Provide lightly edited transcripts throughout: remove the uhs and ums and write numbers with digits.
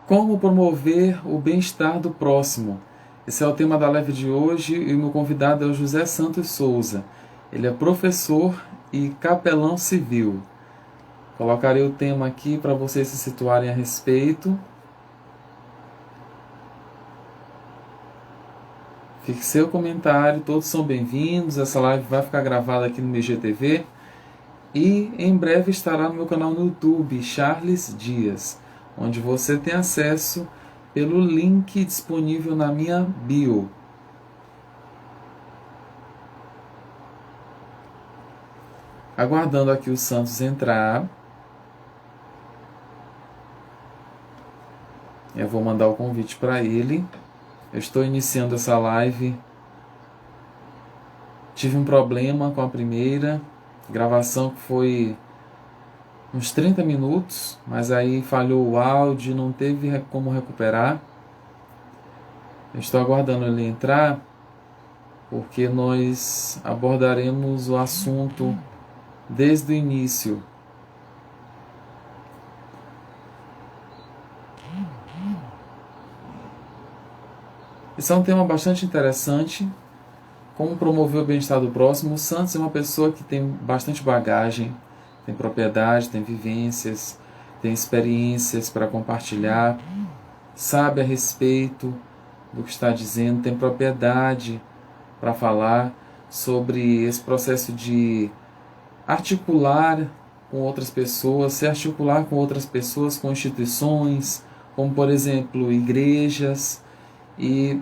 Como promover o bem-estar do próximo? Esse é o tema da live de hoje e o meu convidado é o José Santos Souza. Ele é professor e capelão civil. Colocarei o tema aqui para vocês se situarem a respeito. Fique seu comentário, todos são bem-vindos. Essa live vai ficar gravada aqui no IGTV e em breve estará no meu canal no YouTube, Charles Dias, onde você tem acesso pelo link disponível na minha bio. Aguardando aqui o Santos entrar. Eu vou mandar o convite para ele. Eu estou iniciando essa live. Tive um problema com a primeira gravação que foi uns 30 minutos, mas aí falhou o áudio, não teve como recuperar. Eu estou aguardando ele entrar, porque nós abordaremos o assunto desde o início. Esse é um tema bastante interessante. Como promover o bem-estar do próximo. O Santos é uma pessoa que tem bastante bagagem, tem propriedade, tem vivências, tem experiências para compartilhar, sabe a respeito do que está dizendo, tem propriedade para falar sobre esse processo de articular com outras pessoas, se articular com outras pessoas, com instituições, como por exemplo igrejas, e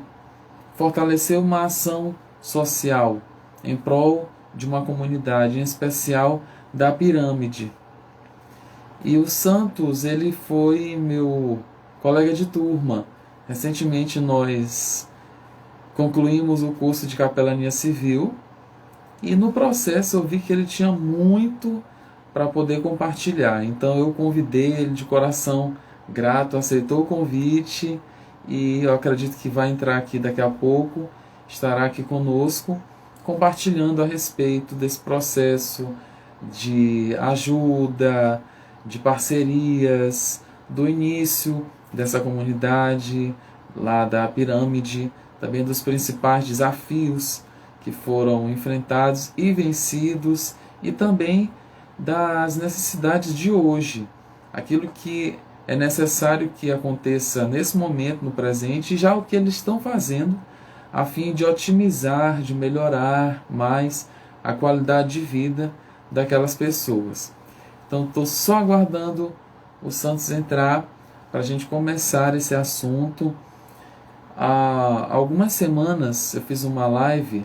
fortalecer uma ação social em prol de uma comunidade, em especial da pirâmide. E o Santos, ele foi meu colega de turma. Recentemente nós concluímos o curso de capelania civil e no processo eu vi que ele tinha muito para poder compartilhar. Então eu convidei ele de coração grato, aceitou o convite e eu acredito que vai entrar aqui daqui a pouco, estará aqui conosco, compartilhando a respeito desse processo de ajuda, de parcerias, do início dessa comunidade lá da pirâmide, também dos principais desafios que foram enfrentados e vencidos, e também das necessidades de hoje, aquilo que é necessário que aconteça nesse momento, no presente, e já o que eles estão fazendo a fim de otimizar, de melhorar mais a qualidade de vida daquelas pessoas. Então estou só aguardando o Santos entrar para a gente começar esse assunto. Há algumas semanas eu fiz uma live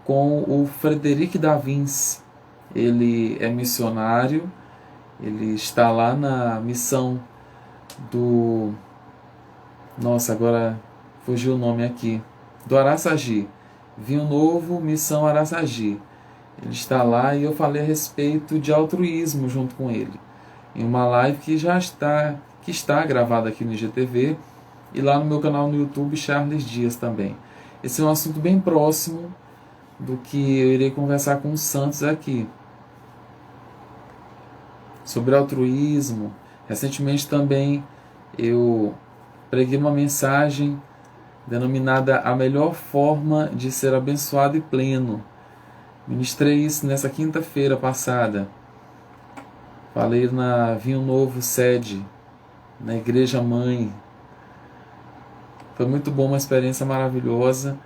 com o Frederic Davins. Ele é missionário, ele está lá na missão do... Nossa, agora fugiu o nome aqui. Do Araçagi, Vinho Novo, Missão Araçagi. Ele está lá e eu falei a respeito de altruísmo junto com ele, em uma live que já está gravada aqui no IGTV e lá no meu canal no YouTube, Charles Dias também. Esse é um assunto bem próximo do que eu irei conversar com o Santos aqui, sobre altruísmo. Recentemente também eu preguei uma mensagem denominada A Melhor Forma de Ser Abençoado e Pleno. Ministrei isso nessa quinta-feira passada. Falei na Vinho Novo sede, na Igreja Mãe. Foi muito bom, uma experiência maravilhosa.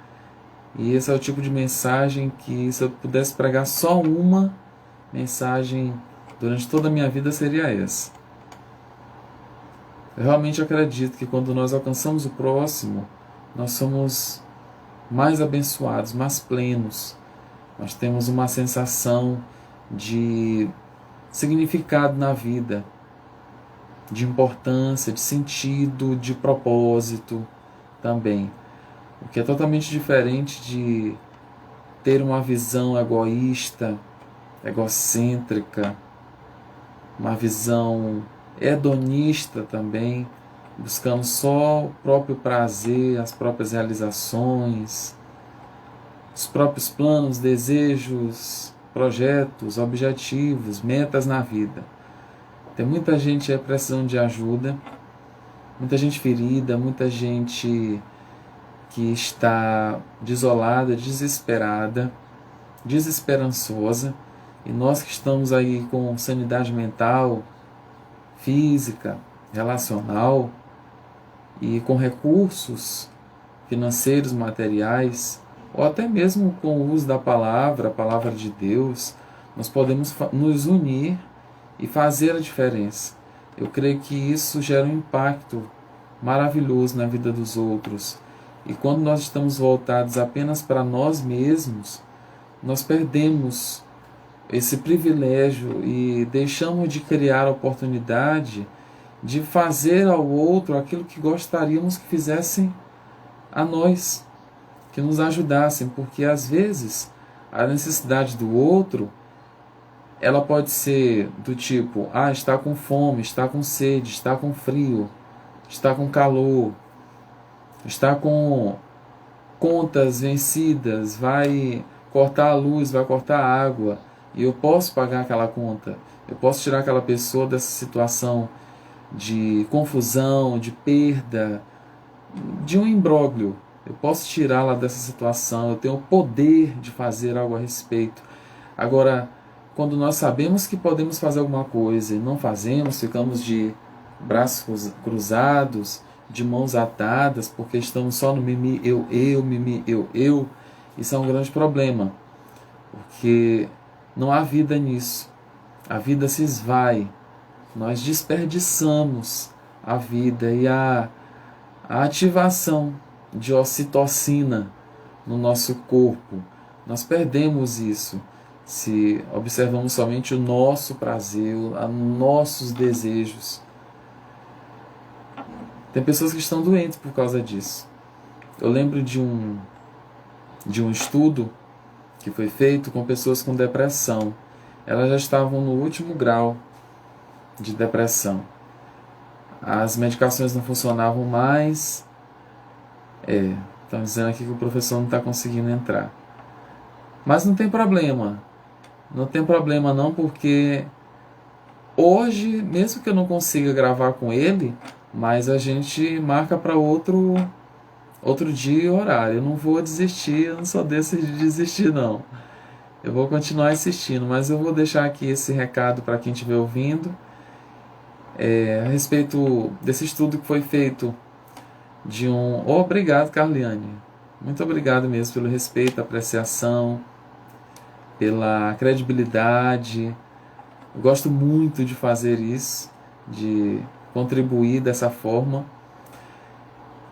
E esse é o tipo de mensagem que, se eu pudesse pregar só uma mensagem durante toda a minha vida, seria essa. Eu realmente acredito que quando nós alcançamos o próximo, nós somos mais abençoados, mais plenos. Nós temos uma sensação de significado na vida, de importância, de sentido, de propósito também. O que é totalmente diferente de ter uma visão egoísta, egocêntrica, uma visão hedonista também, buscando só o próprio prazer, as próprias realizações, os próprios planos, desejos, projetos, objetivos, metas na vida. Tem muita gente aí precisando de ajuda, muita gente ferida, muita gente que está desolada, desesperada, desesperançosa. E nós que estamos aí com sanidade mental, física, relacional e com recursos financeiros, materiais, ou até mesmo com o uso da palavra, a palavra de Deus, nós podemos nos unir e fazer a diferença. Eu creio que isso gera um impacto maravilhoso na vida dos outros. E quando nós estamos voltados apenas para nós mesmos, nós perdemos esse privilégio e deixamos de criar a oportunidade de fazer ao outro aquilo que gostaríamos que fizessem a nós, que nos ajudassem, porque às vezes a necessidade do outro, ela pode ser do tipo, está com fome, está com sede, está com frio, está com calor, está com contas vencidas, vai cortar a luz, vai cortar a água, e eu posso pagar aquela conta. Eu posso tirar aquela pessoa dessa situação de confusão, de perda, de um imbróglio. Eu posso tirá-la dessa situação, eu tenho o poder de fazer algo a respeito. Agora, quando nós sabemos que podemos fazer alguma coisa e não fazemos, ficamos de braços cruzados, de mãos atadas, porque estamos só no mimi, mimi, eu. Isso é um grande problema, porque não há vida nisso. A vida se esvai, nós desperdiçamos a vida e a ativação de ocitocina no nosso corpo. Nós perdemos isso se observamos somente o nosso prazer, os nossos desejos. Tem pessoas que estão doentes por causa disso. Eu lembro de um estudo que foi feito com pessoas com depressão. Elas já estavam no último grau de depressão. As medicações não funcionavam mais. Estão dizendo aqui que o professor não está conseguindo entrar. Mas não tem problema. Não tem problema não, porque hoje, mesmo que eu não consiga gravar com ele, mas a gente marca para outro dia e horário. Eu não vou desistir, eu não sou desse de desistir não. Eu vou continuar assistindo, mas eu vou deixar aqui esse recado para quem estiver ouvindo, a respeito desse estudo que foi feito de um... Oh, obrigado, Carliane. Muito obrigado mesmo pelo respeito, apreciação, pela credibilidade. Eu gosto muito de fazer isso, de contribuir dessa forma.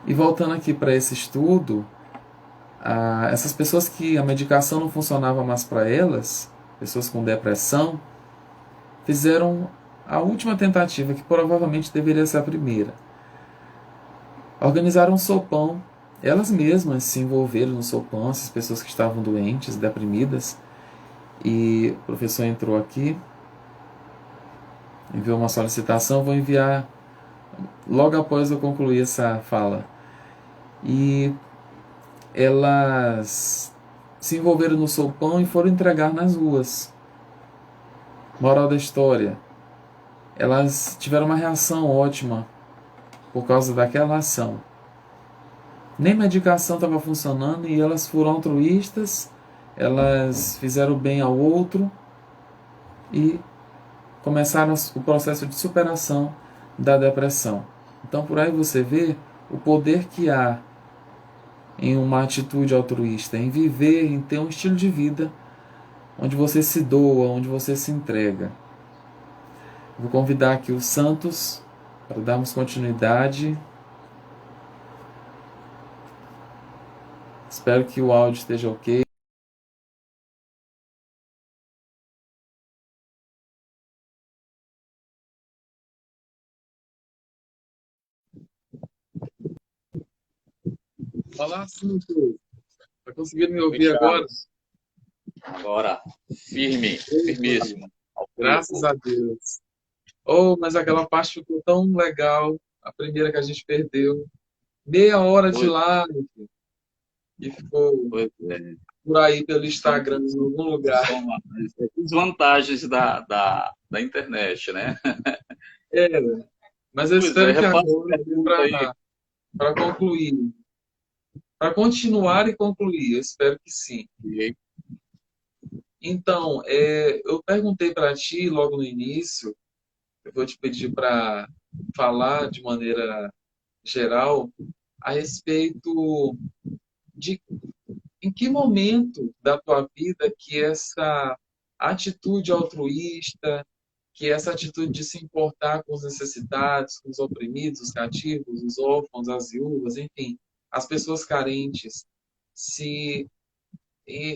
E voltando aqui para esse estudo, essas pessoas que a medicação não funcionava mais para elas, pessoas com depressão, fizeram a última tentativa, que provavelmente deveria ser a primeira. Organizaram um sopão, elas mesmas se envolveram no sopão, essas pessoas que estavam doentes, deprimidas, e o professor entrou aqui, enviou uma solicitação, vou enviar logo após eu concluir essa fala. E elas se envolveram no sopão e foram entregar nas ruas. Moral da história: elas tiveram uma reação ótima por causa daquela ação. Nem medicação estava funcionando e elas foram altruístas, elas fizeram bem ao outro e começaram o processo de superação da depressão. Então por aí você vê o poder que há em uma atitude altruísta, em viver, em ter um estilo de vida onde você se doa, onde você se entrega. Vou convidar aqui os santos para darmos continuidade. Espero que o áudio esteja ok. Olá, santos. Está conseguindo me Oi, ouvir agora? Charles. Agora, firme, Eita, firmíssimo, ao graças vivo. a Deus. Oh, mas aquela parte ficou tão legal, a primeira que a gente perdeu. Meia hora de Pois, live e ficou pois é. por aí pelo São, Instagram, em algum lugar. são as desvantagens da internet, né? É, Mas eu Pois é, espero que repare a agora, pergunta aí. para concluir, para continuar e concluir, eu espero que sim. Então, eu perguntei para ti logo no início, eu vou te pedir para falar de maneira geral a respeito de em que momento da tua vida que essa atitude altruísta, que essa atitude de se importar com os necessitados, com os oprimidos, os cativos, os órfãos, as viúvas, enfim, as pessoas carentes, se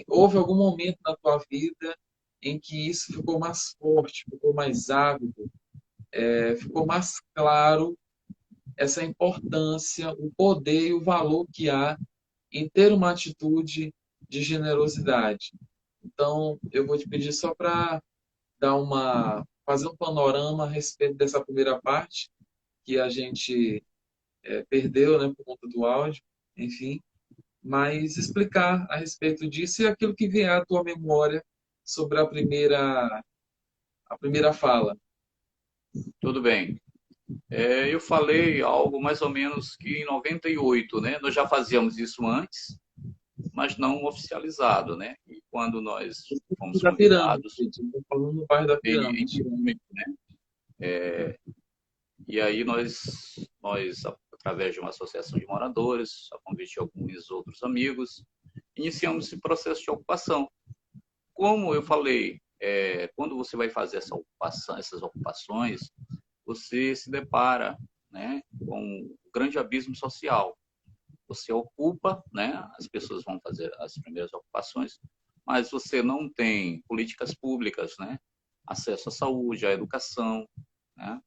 houve algum momento na tua vida em que isso ficou mais forte, ficou mais ávido, ficou mais claro essa importância, o poder e o valor que há em ter uma atitude de generosidade. Então, eu vou te pedir só para fazer um panorama a respeito dessa primeira parte que a gente perdeu, né, por conta do áudio, enfim, mas explicar a respeito disso e aquilo que vier à tua memória sobre a primeira fala. Tudo bem. Eu falei algo mais ou menos que em 98, né? Nós já fazíamos isso antes, mas não oficializado, né? E quando nós fomos Da pirâmide, convidados, estou falando no bairro da em pirâmide. pirâmide, né? E aí nós, através de uma associação de moradores, a convite de alguns outros amigos, iniciamos esse processo de ocupação. Como eu falei, quando você vai fazer essas ocupações, você se depara, né, com um grande abismo social. Você ocupa, né, as pessoas vão fazer as primeiras ocupações, mas você não tem políticas públicas, né, acesso à saúde, à educação, né,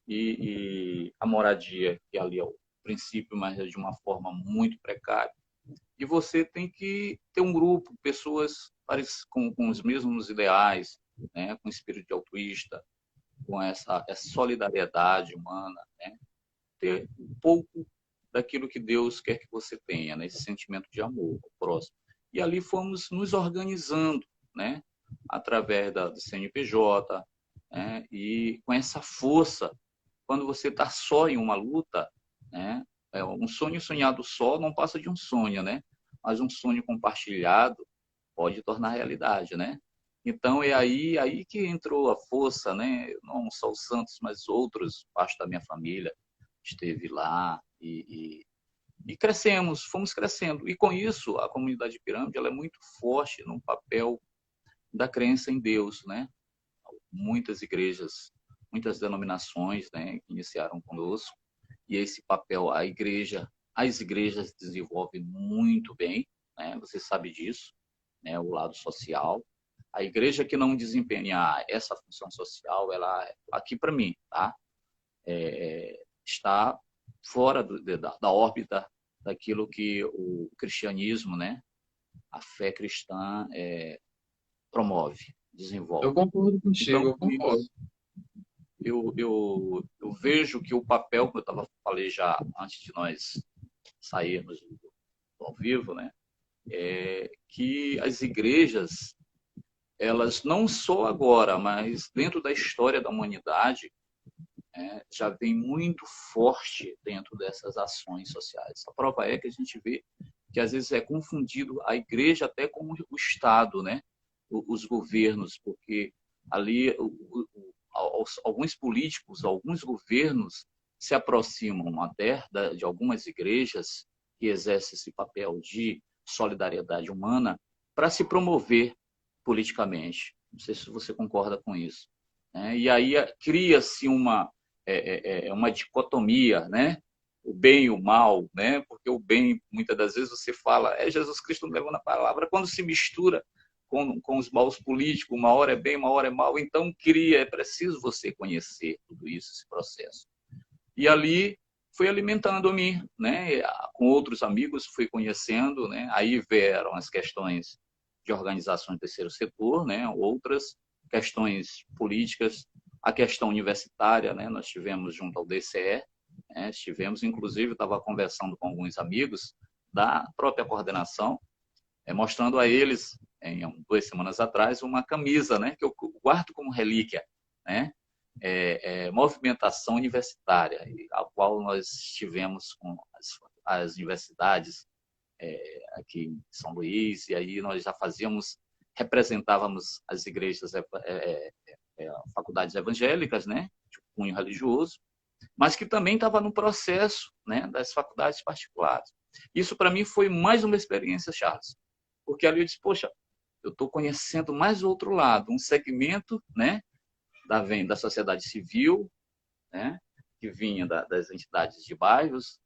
e a moradia, que ali é o princípio, mas é de uma forma muito precária. E você tem que ter um grupo, pessoas com os mesmos ideais, né, com espírito de altruísta, com essa solidariedade humana, né, ter um pouco daquilo que Deus quer que você tenha, né, esse sentimento de amor ao próximo. E ali fomos nos organizando, né, através do CNPJ, né, e com essa força, quando você está só em uma luta, né, um sonho sonhado só não passa de um sonho, né, mas um sonho compartilhado pode tornar realidade, né? Então é aí que entrou a força, né? Não só o Santos, mas outros, parte da minha família esteve lá e crescemos, fomos crescendo. E com isso, a comunidade pirâmide ela é muito forte no papel da crença em Deus, né? Muitas igrejas, muitas denominações, né, iniciaram conosco, e esse papel as igrejas desenvolvem muito bem, né? Você sabe disso, né? O lado social. A igreja que não desempenhar essa função social, ela aqui para mim, tá? Está fora da órbita daquilo que o cristianismo, né? A fé cristã promove, Eu desenvolve. concordo Então, contigo, eu concordo. eu vejo que o papel que falei já antes de nós sairmos do ao vivo, né? É que as igrejas, elas não só agora, mas dentro da história da humanidade, já vem muito forte dentro dessas ações sociais. A prova é que a gente vê que às vezes é confundido a igreja até com o Estado, né? Os governos, porque ali alguns políticos, alguns governos se aproximam até de algumas igrejas que exercem esse papel de solidariedade humana para se promover politicamente. Não sei se você concorda com isso. E aí cria-se uma dicotomia, né? O bem e o mal, né? Porque o bem, muitas das vezes você fala, Jesus Cristo levando a palavra, quando se mistura com os maus políticos, uma hora é bem, uma hora é mal, então é preciso você conhecer tudo isso, esse processo. E ali foi alimentando a mim, né? Com outros amigos fui conhecendo, né? Aí vieram as questões de organizações do terceiro setor, né? Outras questões políticas, a questão universitária, né? Nós tivemos junto ao DCE, né? Estivemos, inclusive, estava conversando com alguns amigos da própria coordenação, mostrando a eles, em 2 semanas atrás, uma camisa, né? Que eu guardo como relíquia, né? movimentação universitária, a qual nós tivemos com as universidades aqui em São Luís, e aí nós já representávamos as igrejas, faculdades evangélicas, né, de cunho religioso, mas que também estava no processo, né, das faculdades particulares. Isso, para mim, foi mais uma experiência, Charles, porque ali eu disse, poxa, eu estou conhecendo mais outro lado, um segmento, né, da sociedade civil, né, que vinha das entidades de bairros,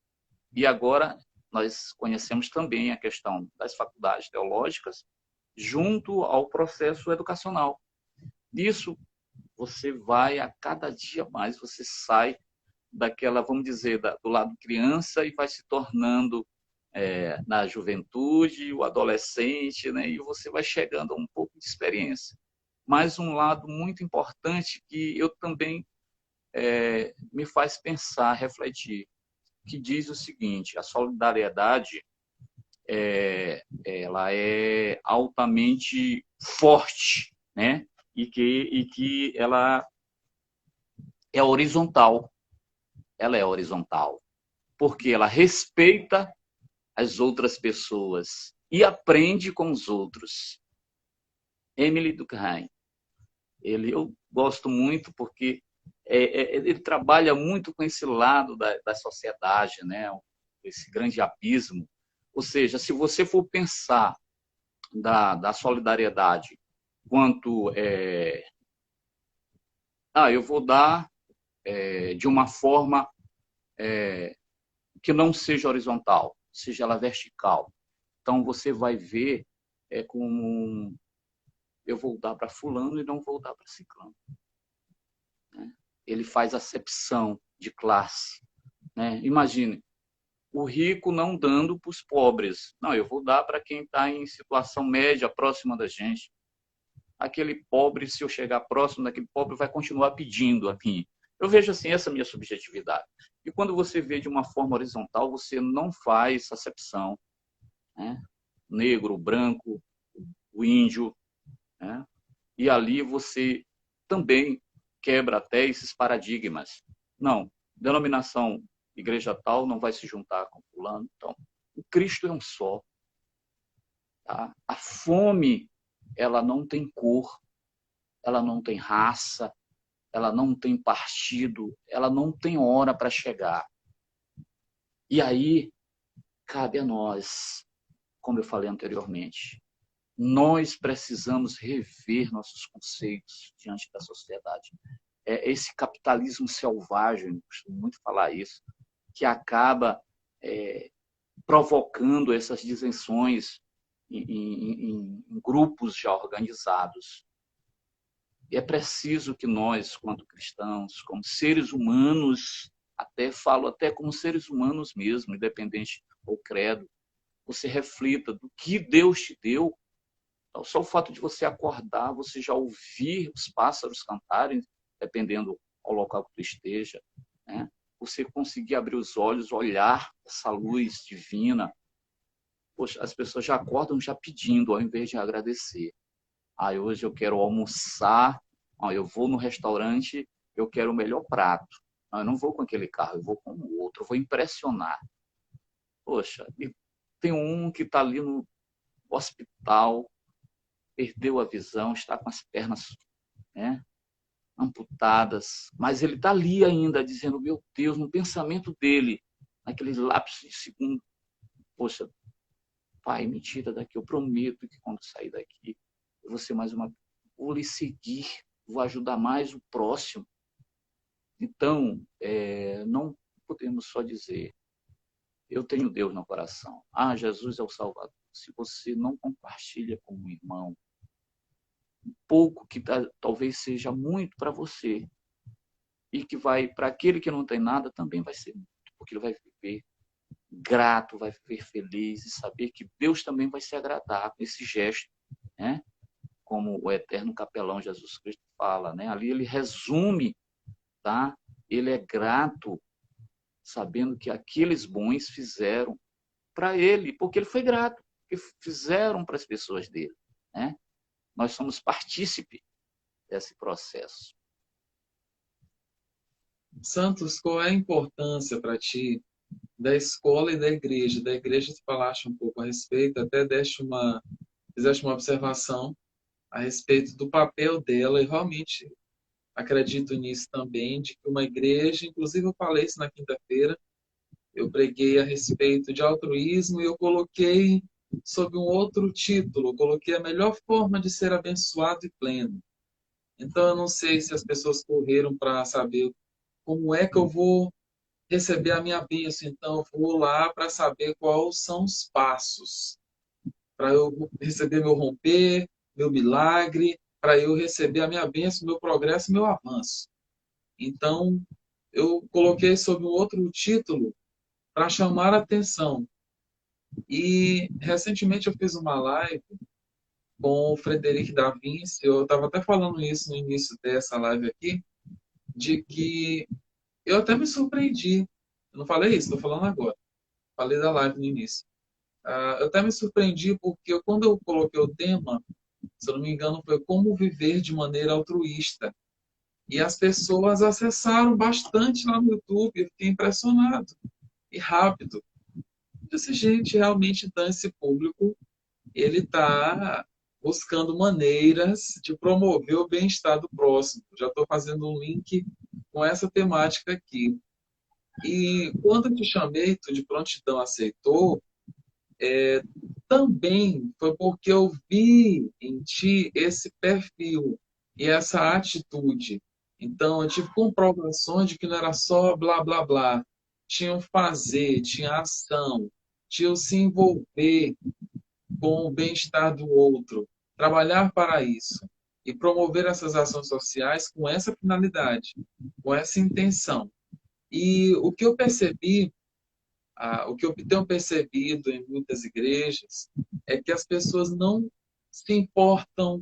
e agora nós conhecemos também a questão das faculdades teológicas junto ao processo educacional. Isso você vai, a cada dia mais, você sai daquela, vamos dizer, do lado criança e vai se tornando na juventude, o adolescente, né, e você vai chegando a um pouco de experiência. Mas um lado muito importante que eu também me faz pensar, refletir, que diz o seguinte: a solidariedade ela é altamente forte, né? E que ela é horizontal. Ela é horizontal porque ela respeita as outras pessoas e aprende com os outros. Emily Durkheim. Eu gosto muito porque ele trabalha muito com esse lado da sociedade, né? Esse grande abismo. Ou seja, se você for pensar da solidariedade quanto eu vou dar de uma forma que não seja horizontal, seja ela vertical. Então você vai ver como eu vou dar para fulano e não vou dar para ciclano. Né? Ele faz acepção de classe. Né? Imagine, o rico não dando para os pobres. Não, eu vou dar para quem está em situação média, próxima da gente. Aquele pobre, se eu chegar próximo daquele pobre, vai continuar pedindo a mim. Eu vejo assim, essa é a minha subjetividade. E quando você vê de uma forma horizontal, você não faz acepção. Né? Negro, branco, o índio. Né? E ali você também quebra até esses paradigmas. Não, denominação igreja tal não vai se juntar com fulano. Então, o Cristo é um só. Tá? A fome, ela não tem cor, ela não tem raça, ela não tem partido, ela não tem hora para chegar. E aí, cabe a nós, como eu falei anteriormente, nós precisamos rever nossos conceitos diante da sociedade. Esse capitalismo selvagem, eu costumo muito falar isso, que acaba provocando essas disenções em grupos já organizados. E é preciso que nós, quanto cristãos, como seres humanos, falo até como seres humanos mesmo, independente do credo, você reflita do que Deus te deu. Então, só o fato de você acordar, você já ouvir os pássaros cantarem, dependendo do local que tu esteja, né? Você conseguir abrir os olhos, olhar essa luz divina. Poxa, as pessoas já acordam já pedindo, ao invés de agradecer. Hoje eu quero almoçar, eu vou no restaurante, eu quero o melhor prato. Eu não vou com aquele carro, eu vou com o outro, eu vou impressionar. Poxa, e tem um que está ali no hospital, perdeu a visão, está com as pernas, né, amputadas, mas ele está ali ainda, dizendo, meu Deus, no pensamento dele, naquele lapso de segundo, poxa, pai, me tira daqui, eu prometo que quando sair daqui, eu vou ser mais uma, vou lhe seguir, vou ajudar mais o próximo. Então, não podemos só dizer, eu tenho Deus no coração. Jesus é o Salvador. Se você não compartilha com um irmão, pouco que talvez seja muito para você, e que vai, para aquele que não tem nada, também vai ser muito, porque ele vai viver grato, vai viver feliz e saber que Deus também vai se agradar com esse gesto, né? Como o eterno capelão Jesus Cristo fala, né? Ali ele resume, tá? Ele é grato, sabendo que aqueles bons fizeram para ele, porque ele foi grato, que fizeram para as pessoas dele, né? Nós somos partícipe desse processo. Santos, qual é a importância para ti da escola e da igreja? Da igreja tu falaste um pouco a respeito, até fizeste uma observação a respeito do papel dela, e realmente acredito nisso também, de que uma igreja, inclusive eu falei isso na quinta-feira, eu preguei a respeito de altruísmo e eu coloquei sob um outro título, eu coloquei a melhor forma de ser abençoado e pleno. Então eu não sei se as pessoas correram para saber como é que eu vou receber a minha bênção, então eu vou lá para saber quais são os passos para eu receber meu romper, meu milagre, para eu receber a minha bênção, meu progresso, meu avanço. Então, eu coloquei sob um outro título para chamar a atenção. E recentemente eu fiz uma live com o Frederic da Vinci, eu estava até falando isso no início dessa live aqui, de que eu até me surpreendi. Eu não falei isso, estou falando agora. Falei da live no início. Eu até me surpreendi porque quando eu coloquei o tema, se eu não me engano, foi como viver de maneira altruísta. E as pessoas acessaram bastante lá no YouTube, eu fiquei impressionado. E rápido. Eu disse, gente, realmente então esse público, ele está buscando maneiras de promover o bem-estar do próximo. Já estou fazendo um link com essa temática aqui. E quando eu te chamei, tu de prontidão aceitou, também foi porque eu vi em ti esse perfil e essa atitude. Então, eu tive comprovações de que não era só blá blá blá. Tinha o fazer, tinha a ação, tinha o se envolver com o bem-estar do outro, trabalhar para isso e promover essas ações sociais com essa finalidade, com essa intenção. E o que eu percebi, o que eu tenho percebido em muitas igrejas é que as pessoas não se importam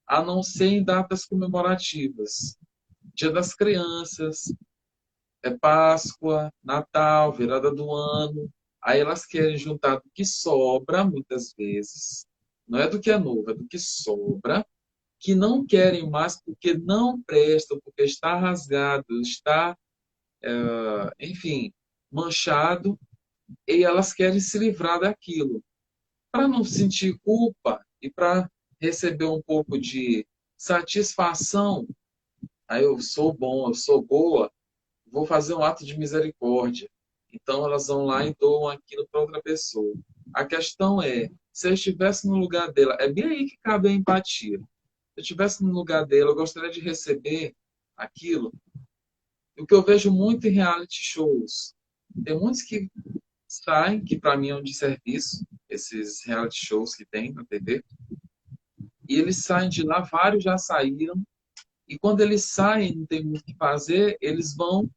a não ser em datas comemorativas. Dia das Crianças, é Páscoa, Natal, virada do ano. Aí elas querem juntar do que sobra, muitas vezes. Não é do que é novo, é do que sobra, que não querem mais porque não prestam, porque está rasgado, está, enfim, manchado, e elas querem se livrar daquilo. Para não sentir culpa e para receber um pouco de satisfação, aí eu sou bom, eu sou boa, vou fazer um ato de misericórdia. Então elas vão lá e doam aquilo para outra pessoa. A questão é, se eu estivesse no lugar dela, é bem aí que cabe a empatia. Se eu estivesse no lugar dela, eu gostaria de receber aquilo. O que eu vejo muito em reality shows. Tem muitos que saem, que para mim é um desserviço, esses reality shows que tem na TV, e eles saem de lá, vários já saíram, e quando eles saem, não tem muito o que fazer, eles vão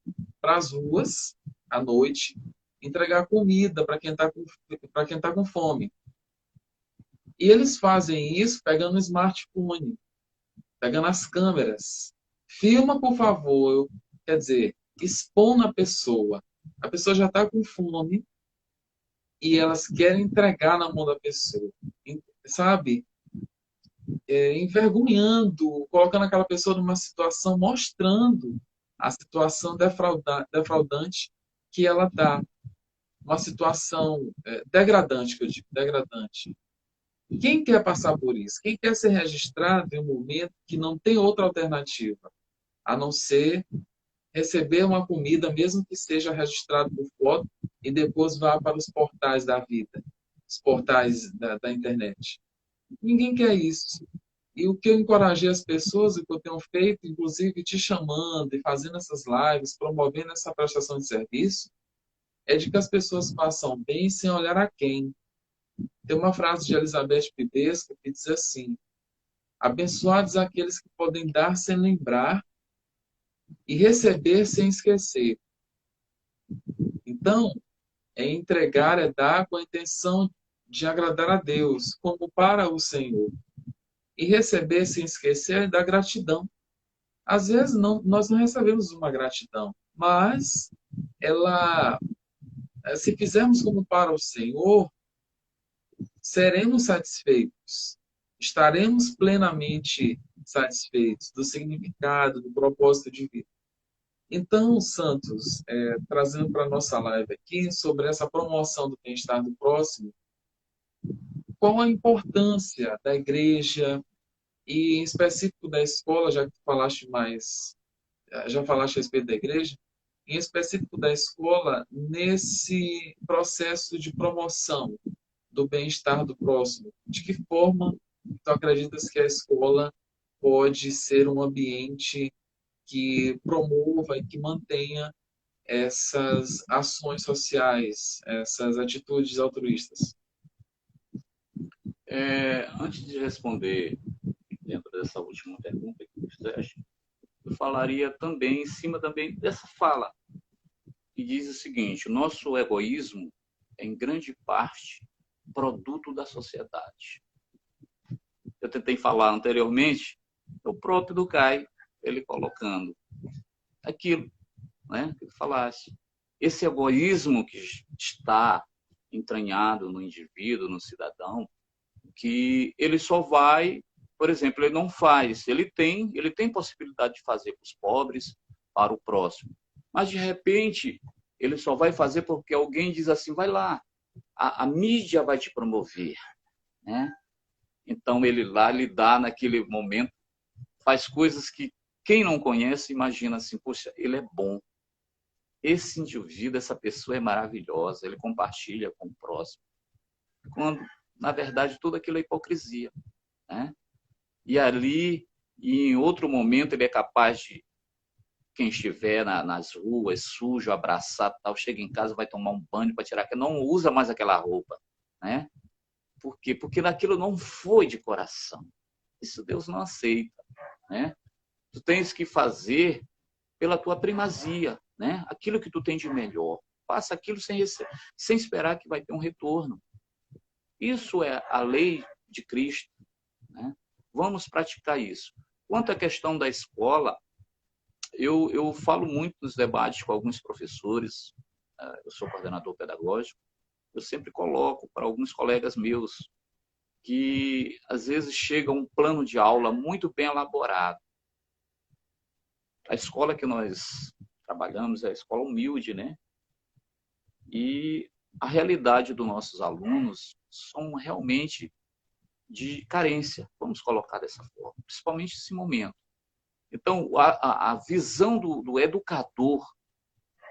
para as ruas, à noite, entregar comida para quem está para quem tá com fome. E eles fazem isso pegando o smartphone, pegando as câmeras. Filma, por favor. Quer dizer, expõe a pessoa. A pessoa já está com fome e elas querem entregar na mão da pessoa. Sabe? Envergonhando, colocando aquela pessoa numa situação, mostrando a situação defraudante que ela está. Uma situação degradante, que eu digo, degradante. Quem quer passar por isso? Quem quer ser registrado em um momento que não tem outra alternativa, a não ser receber uma comida, mesmo que seja registrado por foto, e depois vá para os portais da vida, os portais da internet. Ninguém quer isso. E o que eu encorajei as pessoas, o que eu tenho feito, inclusive te chamando e fazendo essas lives, promovendo essa prestação de serviço, é de que as pessoas façam bem sem olhar a quem. Tem uma frase de Elizabeth Pibesco que diz assim: abençoados aqueles que podem dar sem lembrar e receber sem esquecer. Então, entregar é dar com a intenção de agradar a Deus, como para o Senhor. E receber sem esquecer é dar gratidão. Às vezes nós não recebemos uma gratidão, mas ela, se fizermos como para o Senhor, seremos satisfeitos, estaremos plenamente satisfeitos do significado, do propósito de vida. Então, Santos, trazendo para a nossa live aqui sobre essa promoção do bem-estar do próximo, qual a importância da igreja e, em específico, da escola, já que tu falaste mais, já falaste a respeito da igreja, em específico da escola, nesse processo de promoção do bem-estar do próximo? De que forma tu acreditas que a escola pode ser um ambiente que promova e que mantenha essas ações sociais, essas atitudes altruístas? Antes de responder dentro dessa última pergunta que você fizeste, eu falaria também em cima também dessa fala, que diz o seguinte: o nosso egoísmo é, em grande parte, produto da sociedade. Eu tentei falar anteriormente, o próprio Durkheim, ele colocando aquilo, né, que ele falasse. Esse egoísmo que está entranhado no indivíduo, no cidadão, que ele só vai, por exemplo, ele não faz, ele tem possibilidade de fazer para os pobres, para o próximo, mas de repente ele só vai fazer porque alguém diz assim, vai lá, a mídia vai te promover, né? Então ele lá lhe dá naquele momento, faz coisas que quem não conhece imagina assim, poxa, ele é bom, esse indivíduo, essa pessoa é maravilhosa, ele compartilha com o próximo, quando na verdade tudo aquilo é hipocrisia, né? E ali, e em outro momento, ele é capaz de, quem estiver nas ruas, sujo, abraçado, tal, chega em casa, vai tomar um banho para tirar, que não usa mais aquela roupa, né? Por quê? Porque naquilo não foi de coração. Isso Deus não aceita, né? Tu tens que fazer pela tua primazia, né? Aquilo que tu tem de melhor. Faça aquilo sem esperar que vai ter um retorno. Isso é a lei de Cristo, né? Vamos praticar isso. Quanto à questão da escola, eu falo muito nos debates com alguns professores, eu sou coordenador pedagógico, eu sempre coloco para alguns colegas meus que às vezes chega um plano de aula muito bem elaborado. A escola que nós trabalhamos é a escola humilde, né? E a realidade dos nossos alunos são realmente de carência, vamos colocar dessa forma, principalmente nesse momento. Então, a visão do educador,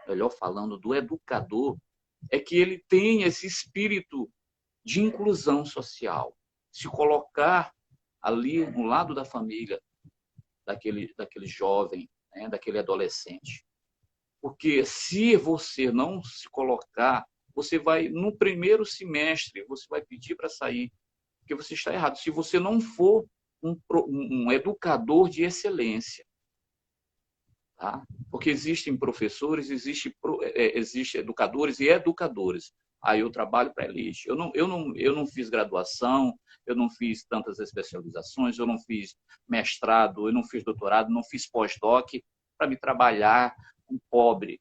melhor falando, do educador, é que ele tem esse espírito de inclusão social, se colocar ali no lado da família, daquele jovem, né, daquele adolescente. Porque se você não se colocar, você vai, no primeiro semestre, você vai pedir para sair, porque você está errado. Se você não for um educador de excelência, tá? Porque existem professores, existe educadores e educadores. Aí eu trabalho para a elite. Eu não fiz graduação, eu não fiz tantas especializações, eu não fiz mestrado, eu não fiz doutorado, não fiz pós-doc para me trabalhar com pobre.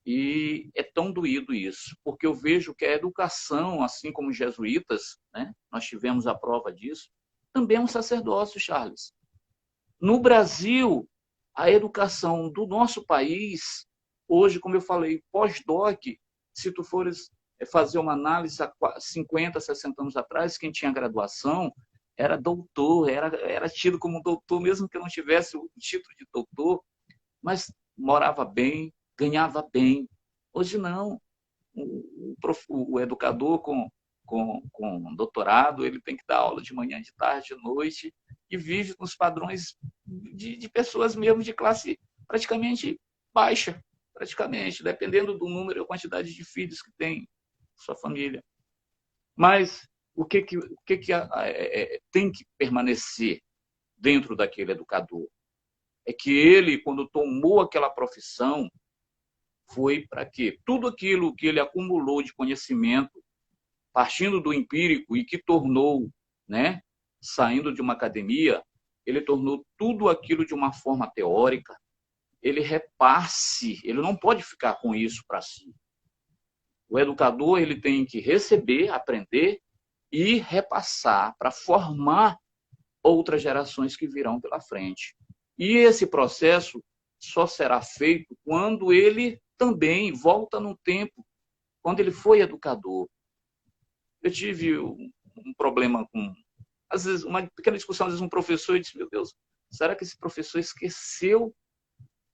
E é tão doído isso, porque eu vejo que a educação, assim como os jesuítas, né, nós tivemos a prova disso, também é um sacerdócio, Charles. No Brasil, a educação do nosso país, hoje, como eu falei, pós-doc, se tu fores fazer uma análise há 50, 60 anos atrás, quem tinha graduação era doutor, era tido como doutor, mesmo que não tivesse o título de doutor, mas morava bem, ganhava bem. Hoje não. O educador com doutorado, ele tem que dar aula de manhã, de tarde, de noite, e vive com os padrões de pessoas mesmo de classe praticamente baixa, praticamente, dependendo do número e quantidade de filhos que tem sua família. Mas o que tem que permanecer dentro daquele educador? É que ele, quando tomou aquela profissão, foi para quê? Tudo aquilo que ele acumulou de conhecimento, partindo do empírico e que tornou, né, saindo de uma academia, ele tornou tudo aquilo de uma forma teórica, ele repasse, ele não pode ficar com isso para si. O educador, ele tem que receber, aprender e repassar para formar outras gerações que virão pela frente. E esse processo só será feito quando ele também volta no tempo, quando ele foi educador. Eu tive um problema com, às vezes, uma pequena discussão, às vezes um professor, e disse, meu Deus, será que esse professor esqueceu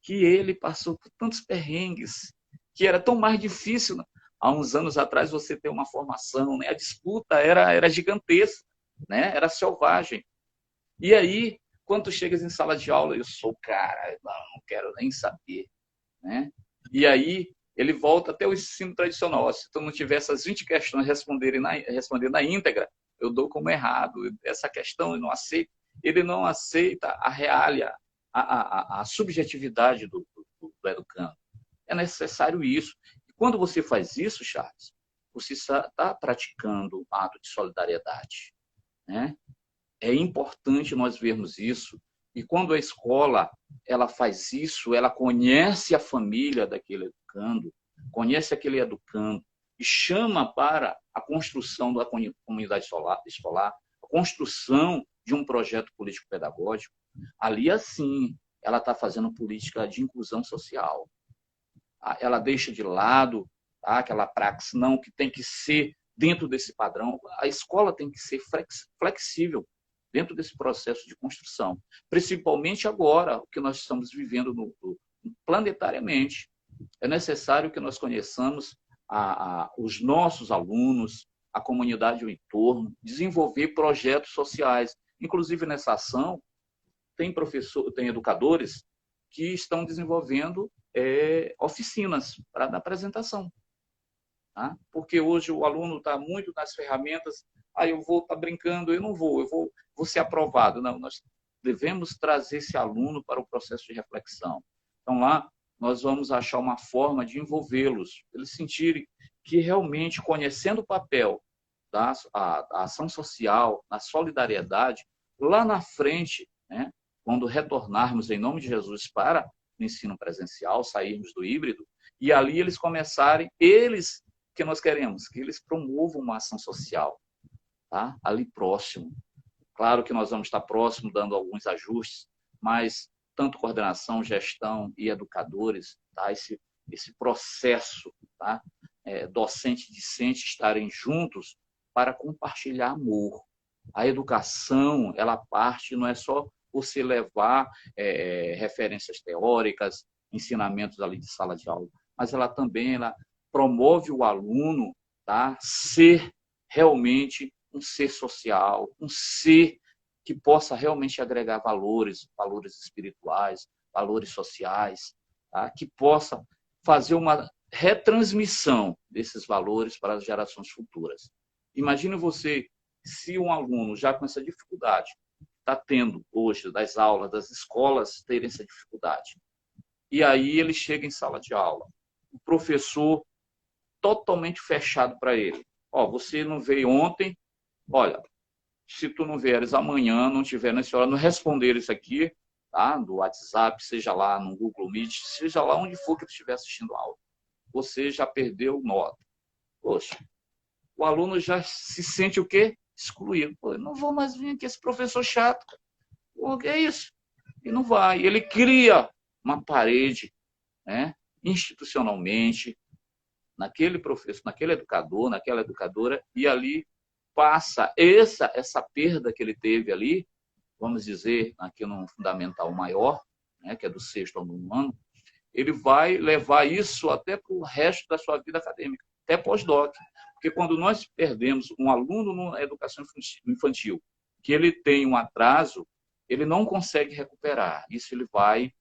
que ele passou por tantos perrengues, que era tão mais difícil, né? Há uns anos atrás você ter uma formação, né? A disputa era gigantesca, né? Era selvagem. E aí, quando tu chegas em sala de aula, eu sou cara, não quero nem saber, né? E aí ele volta até o ensino tradicional. Se tu não tiver essas 20 questões responder na íntegra, eu dou como errado. Essa questão eu não aceito. Ele não aceita a realia, a subjetividade do educando. É necessário isso. E quando você faz isso, Charles, você está praticando um ato de solidariedade, né? É importante nós vermos isso. E quando a escola ela faz isso, ela conhece a família daquele educando, conhece aquele educando e chama para a construção da comunidade escolar, a construção de um projeto político-pedagógico. Ali, assim, ela está fazendo política de inclusão social. Ela deixa de lado aquela praxis, não, que tem que ser dentro desse padrão. A escola tem que ser flexível dentro desse processo de construção, principalmente agora, o que nós estamos vivendo planetariamente. É necessário que nós conheçamos os nossos alunos, a comunidade do entorno, desenvolver projetos sociais. Inclusive, nessa ação, tem educadores que estão desenvolvendo oficinas para dar apresentação. Tá? Porque hoje o aluno está muito nas ferramentas, eu vou estar brincando, eu vou ser aprovado. Não, nós devemos trazer esse aluno para o processo de reflexão. Então, lá, nós vamos achar uma forma de envolvê-los, eles sentirem que realmente, conhecendo o papel da ação social, na solidariedade, lá na frente, né, quando retornarmos em nome de Jesus para o ensino presencial, sairmos do híbrido, e ali eles começarem, que nós queremos, que eles promovam uma ação social, tá? Ali próximo. Claro que nós vamos estar próximo, dando alguns ajustes, mas tanto coordenação, gestão e educadores, tá? Esse processo, tá? Docente e discente estarem juntos para compartilhar amor. A educação, ela parte, não é só você levar referências teóricas, ensinamentos ali de sala de aula, mas ela também promove o aluno, tá? Ser realmente um ser social, um ser que possa realmente agregar valores espirituais, valores sociais, tá? Que possa fazer uma retransmissão desses valores para as gerações futuras. Imagine você, se um aluno já com essa dificuldade, está tendo hoje das aulas, das escolas terem essa dificuldade, e aí ele chega em sala de aula, o professor totalmente fechado para ele. Você não veio ontem, olha, se tu não vieres amanhã, não tiver nessa hora, não responder isso aqui, tá? Do WhatsApp, seja lá no Google Meet, seja lá onde for que tu estiver assistindo a aula, você já perdeu nota. Poxa, o aluno já se sente o quê? Excluído. Pô, eu não vou mais vir aqui, esse professor chato. Pô, que é isso? E não vai. Ele cria uma parede, né? Institucionalmente, naquele professor, naquele educador, naquela educadora, e ali passa essa perda que ele teve ali, vamos dizer, aqui no fundamental maior, né, que é do 6º ao 9º ano, ele vai levar isso até para o resto da sua vida acadêmica, até pós-doc. Porque quando nós perdemos um aluno na educação infantil, que ele tem um atraso, ele não consegue recuperar. Isso ele vai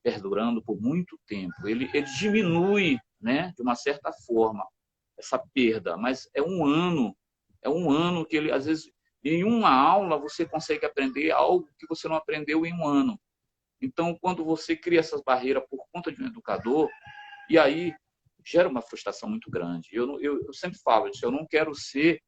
perdurando por muito tempo. Ele diminui, né, de uma certa forma, essa perda, mas é um ano que ele, às vezes, em uma aula você consegue aprender algo que você não aprendeu em um ano. Então, quando você cria essas barreiras por conta de um educador, e aí gera uma frustração muito grande. Eu sempre falo isso, eu não quero ser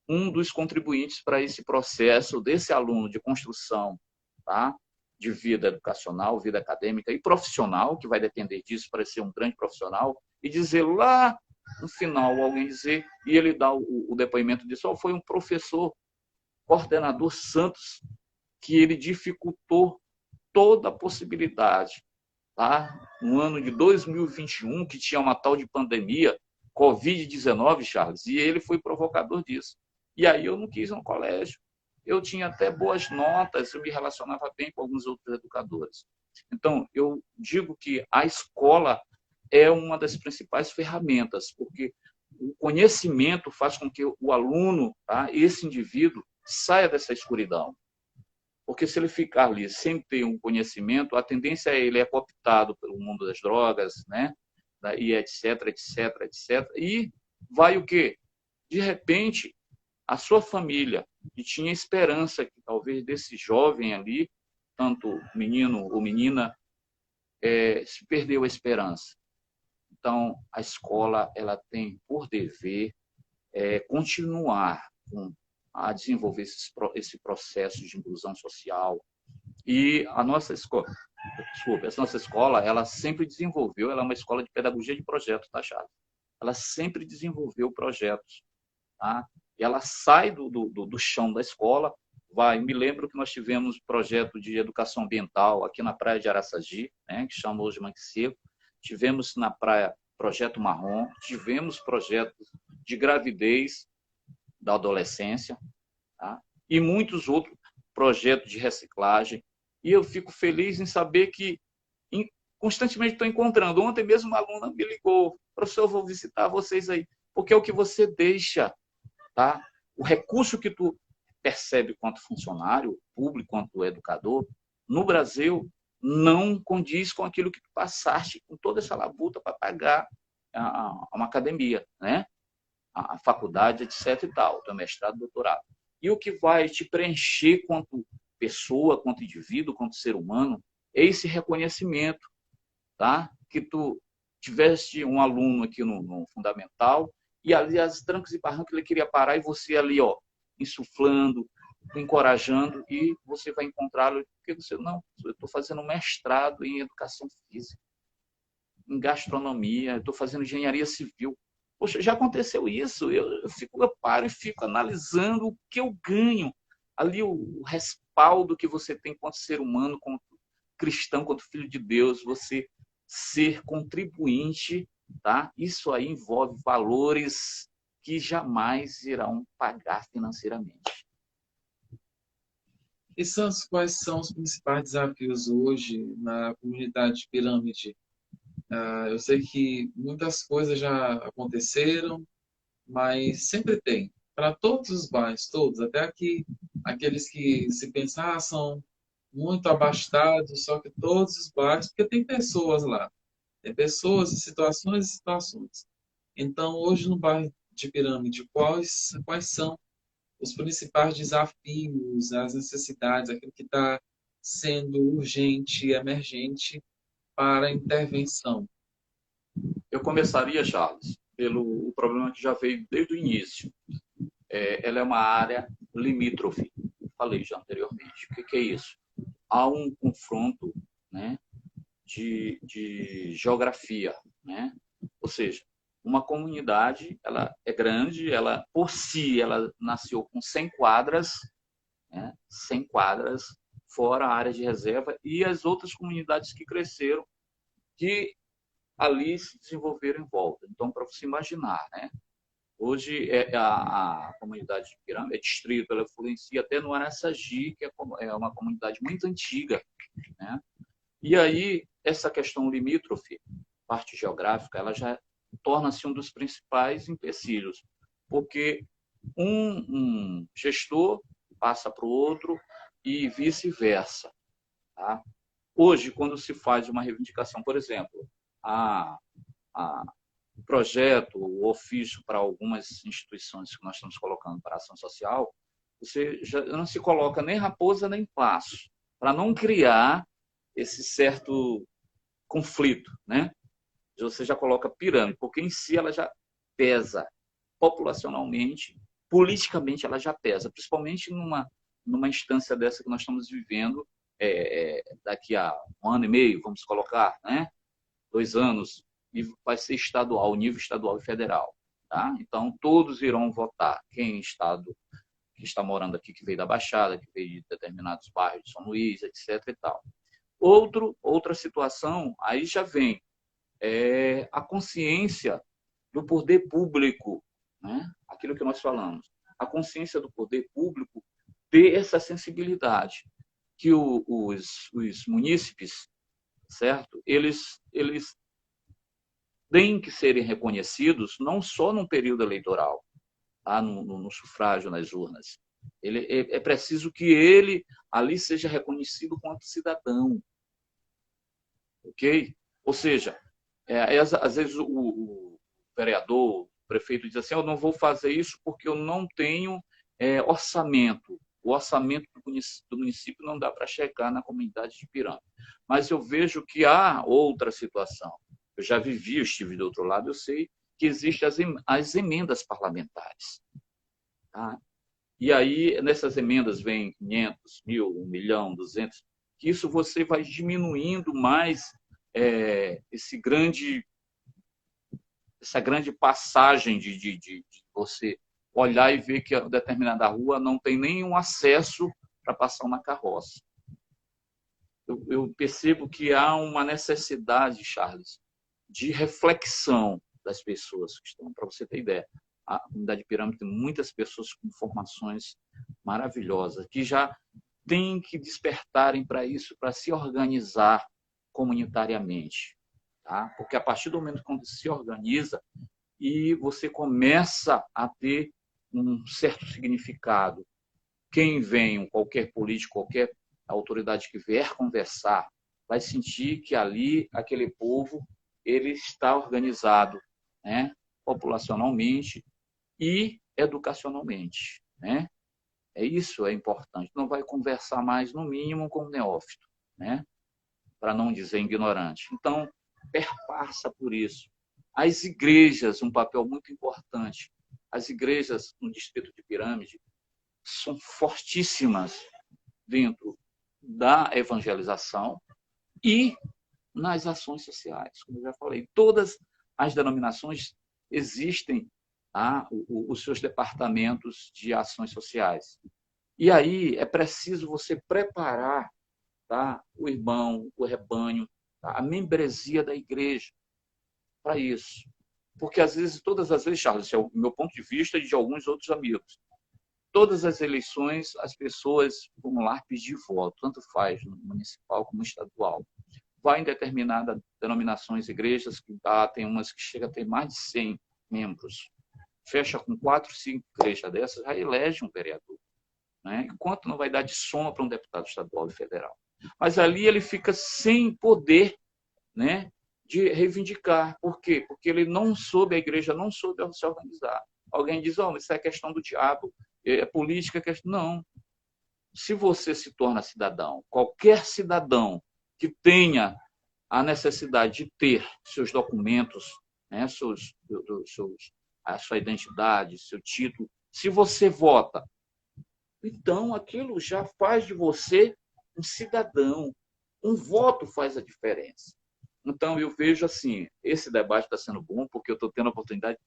um dos contribuintes para esse processo desse aluno de construção, tá? De vida educacional, vida acadêmica e profissional, que vai depender disso para ser um grande profissional, e dizer lá no final, alguém dizer, e ele dá o depoimento disso, foi um professor, coordenador Santos, que ele dificultou toda a possibilidade lá no ano de 2021, que tinha uma tal de pandemia, Covid-19, Charles, e ele foi provocador disso. E aí eu não quis ir no colégio. Eu tinha até boas notas, eu me relacionava bem com alguns outros educadores. Então, eu digo que a escola é uma das principais ferramentas, porque o conhecimento faz com que o aluno, tá, esse indivíduo, saia dessa escuridão. Porque se ele ficar ali sem ter um conhecimento, a tendência é ele é cooptado pelo mundo das drogas, né? E etc, etc, etc. E vai o quê? De repente, a sua família, que tinha esperança que talvez desse jovem ali, tanto menino ou menina, se perdeu a esperança. Então, a escola ela tem por dever continuar a desenvolver esse processo de inclusão social. E a nossa escola, desculpa, essa nossa escola, ela sempre desenvolveu, ela é uma escola de pedagogia de projetos, tá, Charles? Ela sempre desenvolveu projetos, tá? E ela sai do chão da escola, vai. Me lembro que nós tivemos projeto de educação ambiental aqui na praia de Araçagi, né, que chama hoje Mangue Seco. Tivemos na praia projeto Marrom, tivemos projetos de gravidez da adolescência, tá? E muitos outros projetos de reciclagem. E eu fico feliz em saber que constantemente estou encontrando. Ontem mesmo uma aluna me ligou, professor, eu vou visitar vocês aí, porque é o que você deixa, tá? O recurso que tu percebe quanto funcionário público, quanto educador, no Brasil, não condiz com aquilo que tu passaste com toda essa labuta para pagar uma academia, né? A faculdade, etc. e tal, teu mestrado, doutorado. E o que vai te preencher quanto pessoa, quanto indivíduo, quanto ser humano, é esse reconhecimento, tá? Que tu tiveste um aluno aqui no fundamental e ali as trancos e barrancos ele queria parar e você ali, ó, insuflando, encorajando e você vai encontrá-lo. Porque você, não, eu estou fazendo mestrado em educação física, em gastronomia, estou fazendo engenharia civil. Poxa, já aconteceu isso. Eu paro e fico analisando o que eu ganho. Ali o respaldo que você tem quanto ser humano, quanto cristão, quanto filho de Deus, você ser contribuinte, tá? Isso aí envolve valores que jamais irão pagar financeiramente. E Santos, quais são os principais desafios hoje na comunidade pirâmide? Eu sei que muitas coisas já aconteceram, mas sempre tem. Para todos os bairros, todos, até aqui, aqueles que se pensar são muito abastados, só que todos os bairros, porque tem pessoas lá, tem pessoas, situações e situações. Então, hoje no bairro de Pirâmide, quais são os principais desafios, as necessidades, aquilo que está sendo urgente e emergente para a intervenção? Eu começaria, Charles, pelo problema que já veio desde o início. Ela é uma área limítrofe, falei já anteriormente. O que é isso? Há um confronto, né, de geografia, né? Ou seja, uma comunidade, ela é grande, ela por si, ela nasceu com 100 quadras, né? 100 quadras, fora a área de reserva e as outras comunidades que cresceram, que ali se desenvolveram em volta. Então, para você imaginar, né? Hoje a comunidade de Pirâmide é distrito, ela influencia até no Araçagi, que é uma comunidade muito antiga, né? E aí, essa questão limítrofe, parte geográfica, ela já torna-se um dos principais empecilhos, porque um gestor passa para o outro e vice-versa. Tá? Hoje, quando se faz uma reivindicação, por exemplo, a projeto, o ofício para algumas instituições que nós estamos colocando para ação social, você já não se coloca nem raposa nem passo, para não criar esse certo conflito, né? Você já coloca pirâmide, porque em si ela já pesa populacionalmente, politicamente ela já pesa, principalmente numa instância dessa que nós estamos vivendo daqui a um ano e meio, vamos colocar, né? 2 anos, e vai ser estadual, nível estadual e federal. Tá? Então, todos irão votar. Quem estado que está morando aqui, que veio da Baixada, que veio de determinados bairros de São Luís, etc. e tal. Outra situação, aí já vem a consciência do poder público, né? Aquilo que nós falamos. A consciência do poder público ter essa sensibilidade, que os munícipes, certo? Eles têm que serem reconhecidos não só num período eleitoral, tá? No sufrágio nas urnas. É preciso que ele ali seja reconhecido quanto cidadão, ok? Ou seja, às vezes o vereador, o prefeito diz assim, eu não vou fazer isso porque eu não tenho orçamento. O orçamento do município não dá para chegar na comunidade de Piranga. Mas eu vejo que há outra situação. Eu já vivi, eu estive do outro lado, eu sei que existem as emendas parlamentares. Tá? E aí, nessas emendas vem 500, 1.000, 1 milhão, 200, que isso você vai diminuindo mais essa grande passagem de você olhar e ver que a determinada rua não tem nenhum acesso para passar uma carroça. Eu percebo que há uma necessidade, Charles, de reflexão das pessoas que estão. Para você ter ideia, a comunidade de Pirâmide tem muitas pessoas com formações maravilhosas, que já têm que despertarem para isso, para se organizar comunitariamente. Tá? Porque a partir do momento que se organiza e você começa a ter um certo significado, quem vem, qualquer político, qualquer autoridade que vier conversar, vai sentir que ali, aquele povo, ele está organizado, né? Populacionalmente e educacionalmente. Né? Isso é importante. Não vai conversar mais, no mínimo, com o neófito, né? Para não dizer ignorante. Então, perpassa por isso. As igrejas, um papel muito importante. As igrejas no distrito de Pirâmide são fortíssimas dentro da evangelização e nas ações sociais. Como eu já falei, todas as denominações existem os seus departamentos de ações sociais. E aí é preciso você preparar, tá, o irmão, o rebanho, tá, a membresia da igreja para isso. Porque todas as vezes, Charles, esse é o meu ponto de vista e de alguns outros amigos, todas as eleições as pessoas vão lá pedir voto, tanto faz no municipal como no estadual. Vai em determinadas denominações, igrejas, que tem umas que chegam a ter mais de 100 membros. Fecha com 4, 5 igrejas dessas, já elege um vereador. Né? Enquanto não vai dar de soma para um deputado estadual e federal. Mas ali ele fica sem poder, né, de reivindicar. Por quê? Porque ele não soube, a igreja não soube se organizar. Alguém diz, isso é questão do diabo, é política. Não. Se você se torna cidadão, qualquer cidadão que tenha a necessidade de ter seus documentos, né, a sua identidade, seu título, se você vota, então aquilo já faz de você um cidadão. Um voto faz a diferença. Então, eu vejo assim, esse debate está sendo bom, porque eu estou tendo a oportunidade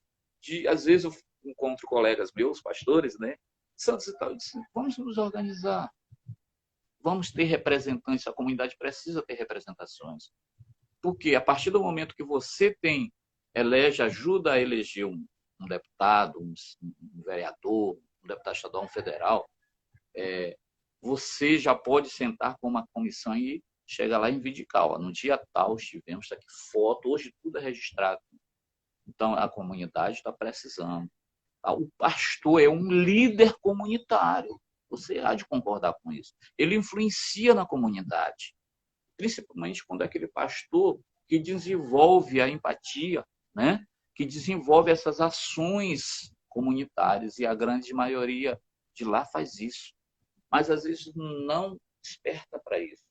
de, às vezes, eu encontro colegas meus, pastores, né? Santos e tal, eu disse, vamos nos organizar. Vamos ter representantes, a comunidade precisa ter representações. Porque a partir do momento que você ajuda a eleger um deputado, um vereador, um deputado estadual, um federal, você já pode sentar com uma comissão e chega lá e reivindicar. No dia tal, estivemos aqui, foto, hoje tudo é registrado. Então, a comunidade está precisando. O pastor é um líder comunitário. Você há de concordar com isso. Ele influencia na comunidade. Principalmente quando é aquele pastor que desenvolve a empatia, né? Que desenvolve essas ações comunitárias. E a grande maioria de lá faz isso. Mas, às vezes, não desperta para isso.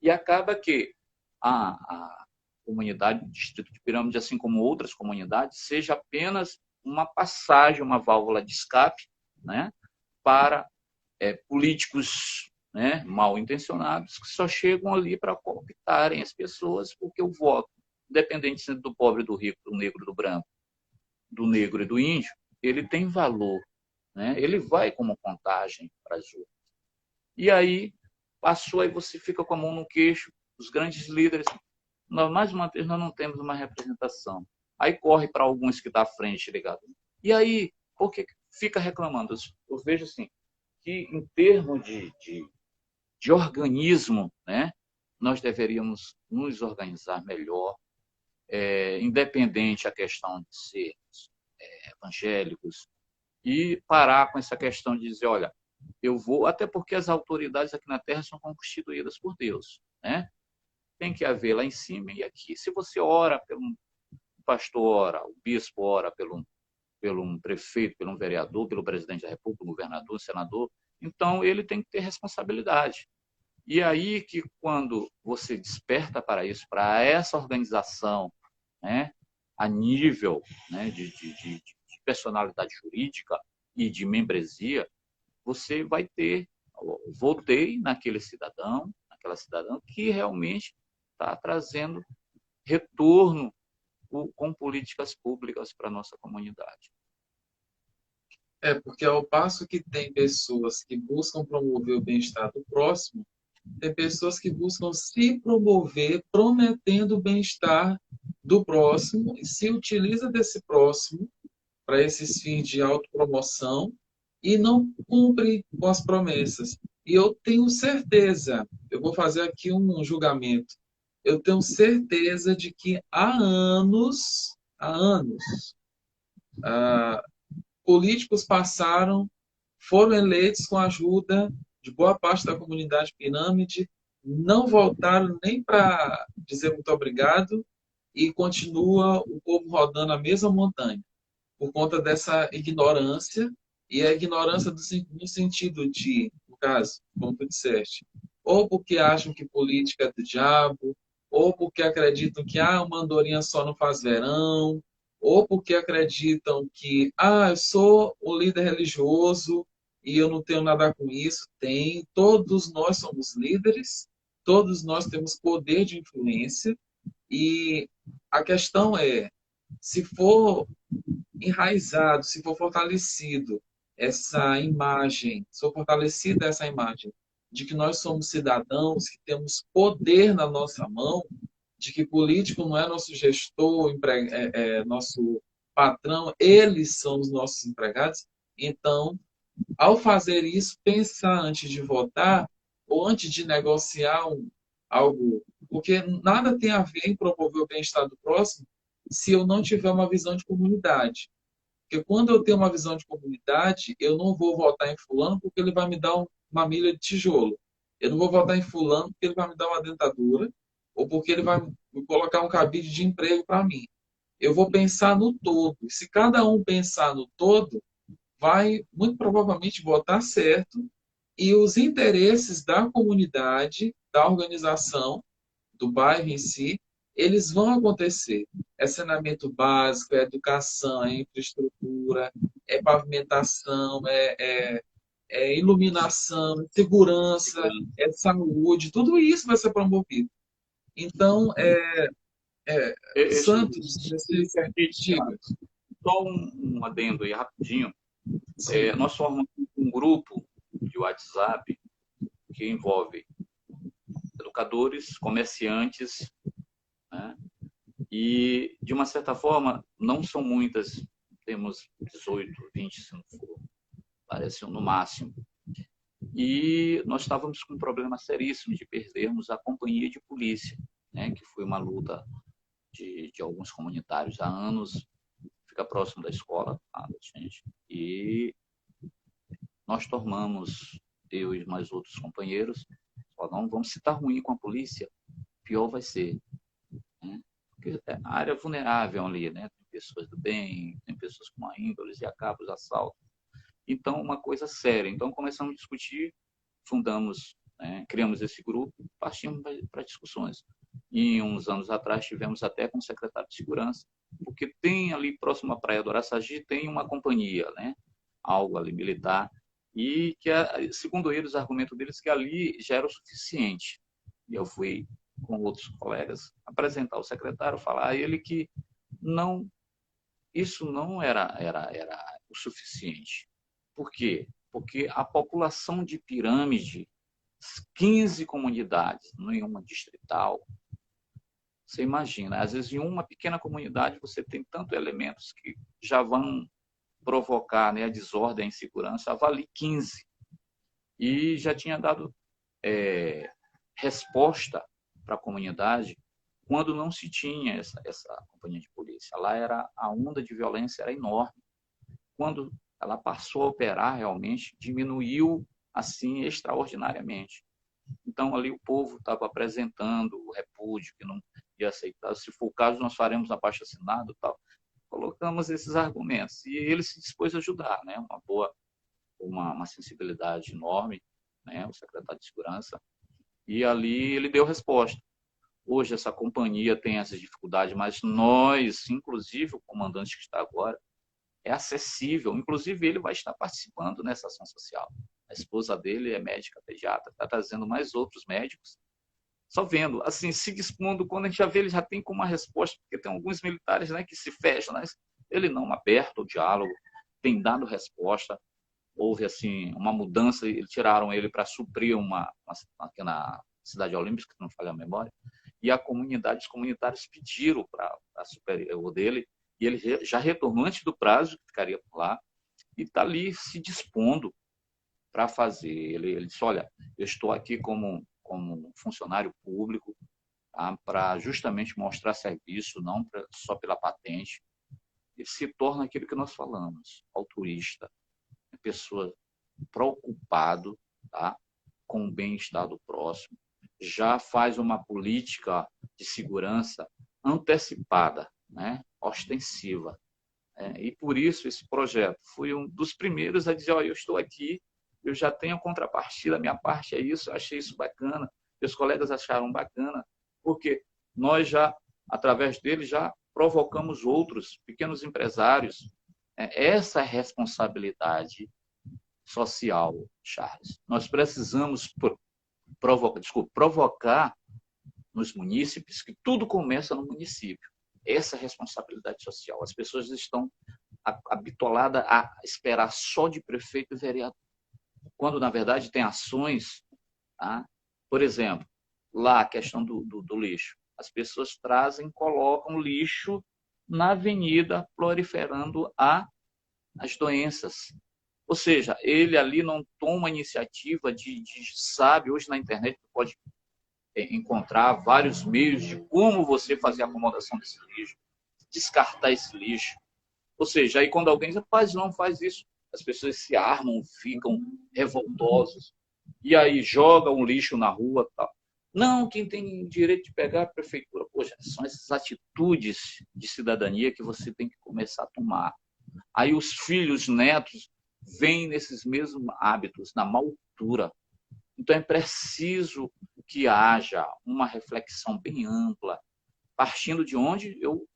E acaba que a comunidade do Distrito de Pirâmide, assim como outras comunidades, seja apenas uma passagem, uma válvula de escape, né, para políticos, né, mal intencionados, que só chegam ali para cooptarem as pessoas, porque o voto, independente do pobre, do rico, do negro, do branco, do negro e do índio, ele tem valor. Né? Ele vai como contagem para as urnas. E aí, passou, aí você fica com a mão no queixo, os grandes líderes, nós, mais uma vez, nós não temos uma representação. Aí corre para alguns que estão à frente, ligado? E aí, por que fica reclamando? Eu vejo assim, que em termos de organismo, né, nós deveríamos nos organizar melhor, independente a questão de ser evangélicos, e parar com essa questão de dizer, olha, eu vou, até porque as autoridades aqui na Terra são constituídas por Deus, né? Tem que haver lá em cima e aqui. Se você ora pelo pastor, ora, o bispo ora pelo um prefeito, pelo um vereador, pelo presidente da República, governador, senador, então ele tem que ter responsabilidade. E aí que quando você desperta para isso, para essa organização, né, a nível, né, de personalidade jurídica e de membresia, você vai ter, votei naquele cidadão, naquela cidadã que realmente está trazendo retorno com políticas públicas para a nossa comunidade. Porque ao passo que tem pessoas que buscam promover o bem-estar do próximo, tem pessoas que buscam se promover prometendo o bem-estar do próximo e se utiliza desse próximo para esses fins de autopromoção e não cumpre com as promessas. E eu tenho certeza, eu vou fazer aqui um julgamento, eu tenho certeza de que há anos, ah, políticos passaram, foram eleitos com a ajuda de boa parte da comunidade pirâmide, não voltaram nem para dizer muito obrigado e continua o povo rodando a mesma montanha por conta dessa ignorância, e a ignorância no sentido de, no caso, como tu disseste, ou porque acham que política é do diabo, ou porque acreditam que uma andorinha só não faz verão, ou porque acreditam que eu sou o líder religioso e eu não tenho nada com isso. Tem, todos nós somos líderes, todos nós temos poder de influência, e a questão é, se for enraizado, se for fortalecido essa imagem, se for fortalecida essa imagem de que nós somos cidadãos, que temos poder na nossa mão, de que político não é nosso gestor, nosso patrão, eles são os nossos empregados. Então, ao fazer isso, pensar antes de votar ou antes de negociar algo, porque nada tem a ver em promover o bem-estar do próximo se eu não tiver uma visão de comunidade. Porque quando eu tenho uma visão de comunidade, eu não vou votar em fulano porque ele vai me dar uma milha de tijolo. Eu não vou votar em fulano porque ele vai me dar uma dentadura ou porque ele vai me colocar um cabide de emprego para mim. Eu vou pensar no todo. Se cada um pensar no todo, vai muito provavelmente votar certo e os interesses da comunidade, da organização, do bairro em si, eles vão acontecer. É saneamento básico, é educação, é infraestrutura, é pavimentação, é iluminação, é segurança, é saúde, tudo isso vai ser promovido. Então, Esse, Santos, se permite, diga. só um adendo aí rapidinho. Nós formamos um grupo de WhatsApp que envolve educadores, comerciantes, né? E, de uma certa forma, não são muitas, temos 18, 20, se não for, parece no máximo. E nós estávamos com um problema seríssimo de perdermos a companhia de polícia, né? Que foi uma luta de alguns comunitários há anos, fica próximo da escola, gente. E nós tomamos, eu e mais outros companheiros, não vamos se estar ruim com a polícia, pior vai ser. Né? Porque é a área vulnerável ali, né? Tem pessoas do bem, tem pessoas com má índole e acabam os assaltos. Então, uma coisa séria. Então, começamos a discutir, fundamos, né, criamos esse grupo, partimos para discussões. E uns anos atrás tivemos até com o secretário de segurança, porque tem ali próximo à Praia do Araçagi, tem uma companhia, né, algo ali militar, e que, segundo eles, o argumento deles que ali já era o suficiente. E eu fui com outros colegas apresentar ao secretário, falar a ele que não, isso não era o suficiente. Por quê? Porque a população de Pirâmide 15 comunidades, em uma distrital. Você imagina, às vezes em uma pequena comunidade você tem tantos elementos que já vão provocar, né, a desordem, a insegurança, avalie 15. E já tinha dado resposta para a comunidade quando não se tinha essa companhia de polícia. Lá a onda de violência era enorme. Quando ela passou a operar realmente, diminuiu assim extraordinariamente. Então ali o povo estava apresentando o repúdio, que não ia aceitar. Se for o caso, nós faremos abaixo-assinado, tal. Colocamos esses argumentos e ele se dispôs a ajudar, né? Uma sensibilidade enorme, né? O secretário de segurança. E ali ele deu resposta. Hoje essa companhia tem essas dificuldades, mas nós, inclusive o comandante que está agora, é acessível. Inclusive ele vai estar participando nessa ação social. A esposa dele é médica pediatra, está trazendo mais outros médicos. Só vendo, assim, se dispondo, quando a gente já vê, ele já tem como uma resposta, porque tem alguns militares, né, que se fecham, né? Ele não, aberto ao diálogo, tem dado resposta. Houve assim uma mudança, tiraram ele para suprir aqui na Cidade Olímpica, que não falha a memória, e os comunitários pediram para superior o dele, e ele já retornou antes do prazo, que ficaria por lá, e está ali se dispondo para fazer. Ele disse, olha, eu estou aqui como funcionário público, tá, para justamente mostrar serviço, não só pela patente. Ele se torna aquilo que nós falamos, altruísta, pessoa preocupado, tá, com o bem-estar do próximo, já faz uma política de segurança antecipada, né, ostensiva. E por isso esse projeto foi um dos primeiros a dizer, eu estou aqui, eu já tenho contrapartida, a minha parte é isso, eu achei isso bacana, meus colegas acharam bacana, porque nós já, através dele, já provocamos outros pequenos empresários. Essa é a responsabilidade social, Charles. Nós precisamos provocar nos munícipes que tudo começa no município. Essa é a responsabilidade social. As pessoas estão habituadas a esperar só de prefeito e vereador, quando, na verdade, tem ações. Tá? Por exemplo, lá a questão do lixo. As pessoas colocam lixo na avenida, proliferando as doenças. Ou seja, ele ali não toma iniciativa sabe, hoje na internet você pode encontrar vários meios de como você fazer a acomodação desse lixo, descartar esse lixo. Ou seja, aí quando alguém diz, rapaz, não faz isso, as pessoas se armam, ficam revoltosos, e aí jogam o lixo na rua. Tal. Não, quem tem direito de pegar é a prefeitura. Poxa, são essas atitudes de cidadania que você tem que começar a tomar. Aí os filhos, netos, vêm nesses mesmos hábitos, na maltura. Então é preciso que haja uma reflexão bem ampla, partindo de onde eu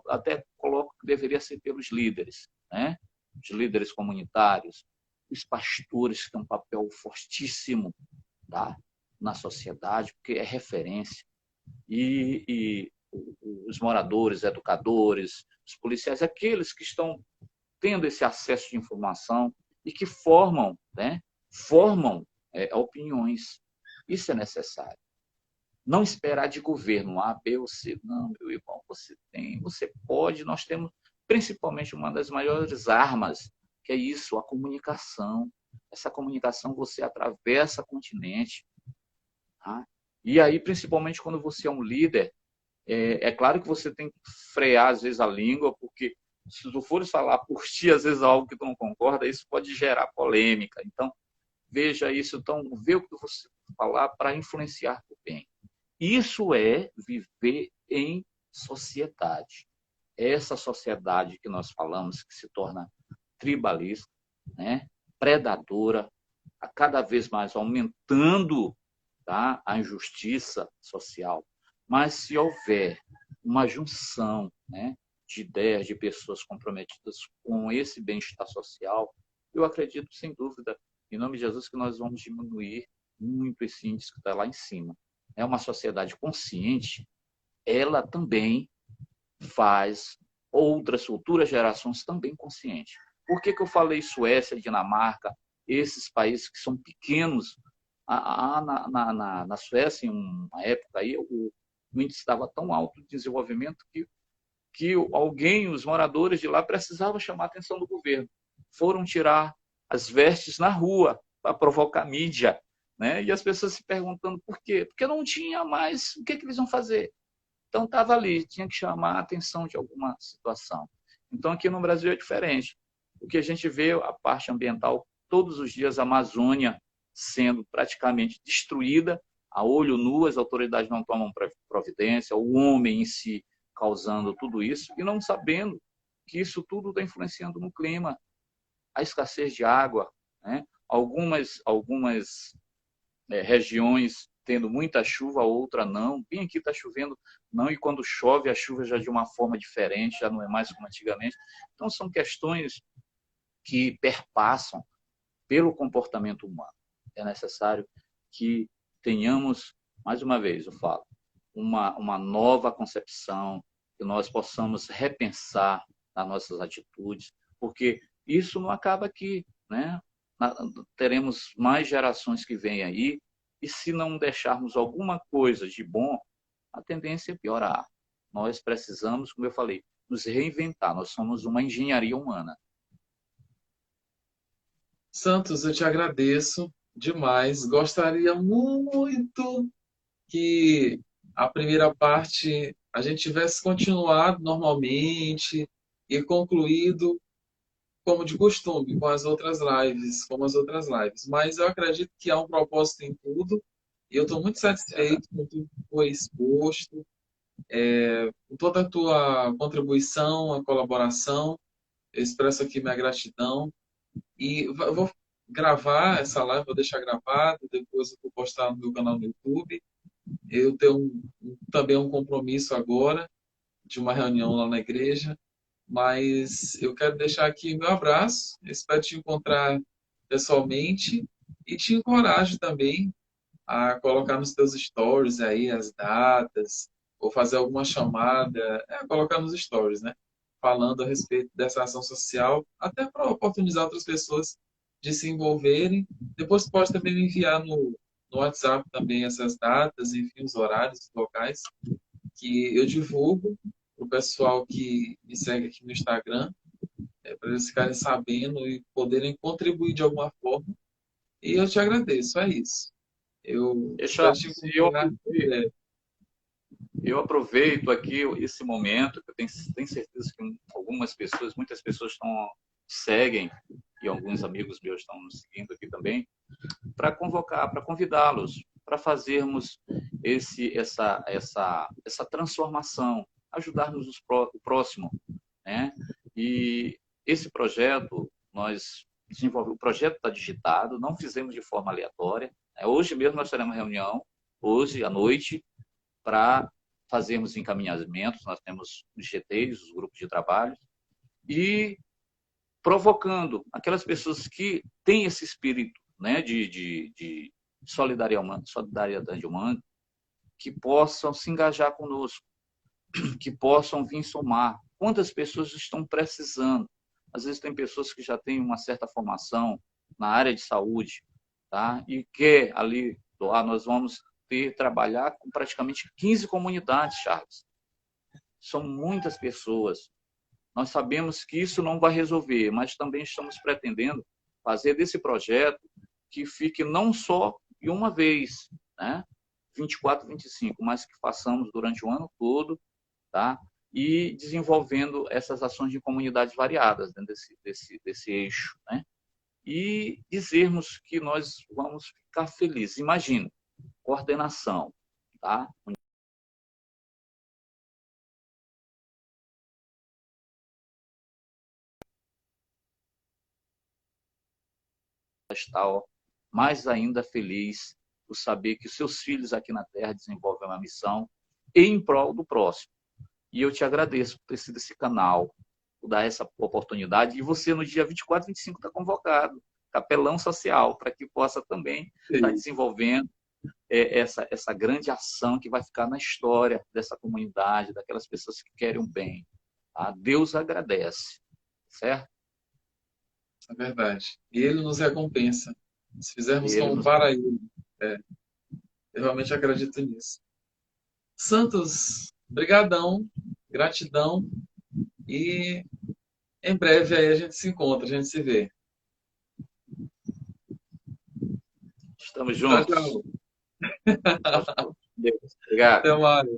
até coloco que deveria ser pelos líderes, né? Os líderes comunitários, os pastores que têm um papel fortíssimo, tá, na sociedade, porque é referência, e os moradores, educadores, os policiais, aqueles que estão tendo esse acesso de informação e que formam, né, opiniões. Isso é necessário. Não esperar de governo A, B ou C. Não, meu irmão, você pode, nós temos principalmente uma das maiores armas, que é isso, a comunicação. Essa comunicação você atravessa continente. Tá? E aí, principalmente quando você é um líder, é claro que você tem que frear, às vezes, a língua, porque se tu fores falar por ti, às vezes, algo que tu não concorda, isso pode gerar polêmica. Então, veja isso, então, vê o que você falar para influenciar o bem. Isso é viver em sociedade. Essa sociedade que nós falamos, que se torna tribalista, né? Predadora, a cada vez mais aumentando, tá, a injustiça social. Mas se houver uma junção, né, de ideias de pessoas comprometidas com esse bem-estar social, eu acredito, sem dúvida, em nome de Jesus, que nós vamos diminuir muito esse índice que está lá em cima. É uma sociedade consciente, ela também faz outras futuras gerações também conscientes. Por que eu falei Suécia, Dinamarca, esses países que são pequenos Na Suécia, em uma época aí, o índice estava tão alto de desenvolvimento que alguém, os moradores de lá, precisavam chamar a atenção do governo. Foram tirar as vestes na rua para provocar mídia, né? E as pessoas se perguntando por quê? Porque não tinha mais o que, que eles vão fazer. Então estava ali, tinha que chamar a atenção de alguma situação. Então aqui no Brasil é diferente. O que a gente vê, a parte ambiental, todos os dias a Amazônia sendo praticamente destruída, a olho nu, as autoridades não tomam providência, o homem em si causando tudo isso e não sabendo que isso tudo está influenciando no clima, a escassez de água, né? Algumas regiões tendo muita chuva, outra não. Bem aqui está chovendo, não, e quando chove, a chuva já de uma forma diferente, já não é mais como antigamente. Então, são questões que perpassam pelo comportamento humano. É necessário que tenhamos, mais uma vez, eu falo, uma nova concepção, que nós possamos repensar as nossas atitudes, porque isso não acaba aqui, né? Teremos mais gerações que vêm aí, e se não deixarmos alguma coisa de bom, a tendência é piorar. Nós precisamos, como eu falei, nos reinventar. Nós somos uma engenharia humana. Santos, eu te agradeço demais. Gostaria muito que a primeira parte a gente tivesse continuado normalmente e concluído como de costume, com as outras lives, como as outras lives. Mas eu acredito que há um propósito em tudo e eu estou muito Verdade. satisfeito com tudo que foi exposto, com toda a tua contribuição, a colaboração. Eu expresso aqui minha gratidão e eu vou gravar essa live, vou deixar gravado, depois eu vou postar no meu canal no YouTube. Eu tenho também um compromisso agora de uma reunião lá na igreja, mas eu quero deixar aqui meu abraço, espero te encontrar pessoalmente e te encorajo também a colocar nos teus stories aí as datas, ou fazer alguma chamada, colocar nos stories, né? Falando a respeito dessa ação social, até para oportunizar outras pessoas de se envolverem. Depois pode também me enviar no WhatsApp também essas datas, enfim, os horários, os locais, que eu divulgo para o pessoal que me segue aqui no Instagram, para eles ficarem sabendo e poderem contribuir de alguma forma. E eu te agradeço, é isso. Eu espero te Charles, encontrar em breve. eu aproveito aqui esse momento, que eu tenho certeza que algumas pessoas, muitas pessoas seguem, e alguns amigos meus estão nos seguindo aqui também, para convocar, para convidá-los, para fazermos essa transformação, ajudarmos o próximo, né? E esse projeto, nós desenvolvemos, o projeto está digitado, não fizemos de forma aleatória. Né? Hoje mesmo nós teremos reunião, hoje à noite, para fazermos encaminhamentos, nós temos os GTs, os grupos de trabalho, e provocando aquelas pessoas que têm esse espírito, né, de solidariedade humana, que possam se engajar conosco, que possam vir somar. Quantas pessoas estão precisando? Às vezes tem pessoas que já têm uma certa formação na área de saúde, tá? E quer ali doar, nós vamos trabalhar com praticamente 15 comunidades, Charles. São muitas pessoas. Nós sabemos que isso não vai resolver, mas também estamos pretendendo fazer desse projeto que fique não só em uma vez, né? 24, 25, mas que façamos durante o ano todo, tá? E desenvolvendo essas ações de comunidades variadas dentro desse eixo, né? E dizermos que nós vamos ficar felizes. Imagina, coordenação, tá? Está mais ainda feliz por saber que os seus filhos aqui na Terra desenvolvem uma missão em prol do próximo. E eu te agradeço por ter sido esse canal, por dar essa oportunidade. E você, no dia 24 e 25, está convocado, capelão social, para que possa também estar desenvolvendo essa grande ação que vai ficar na história dessa comunidade, daquelas pessoas que querem o bem. Tá? Deus agradece, certo? É verdade. E ele nos recompensa. Se E fizermos ele como nos para ele. É, eu realmente acredito nisso. Santos, brigadão, gratidão e em breve aí a gente se encontra, a gente se vê. Estamos Tchau, juntos. tchau. Tchau, tchau. Deus. Obrigado. Até mais.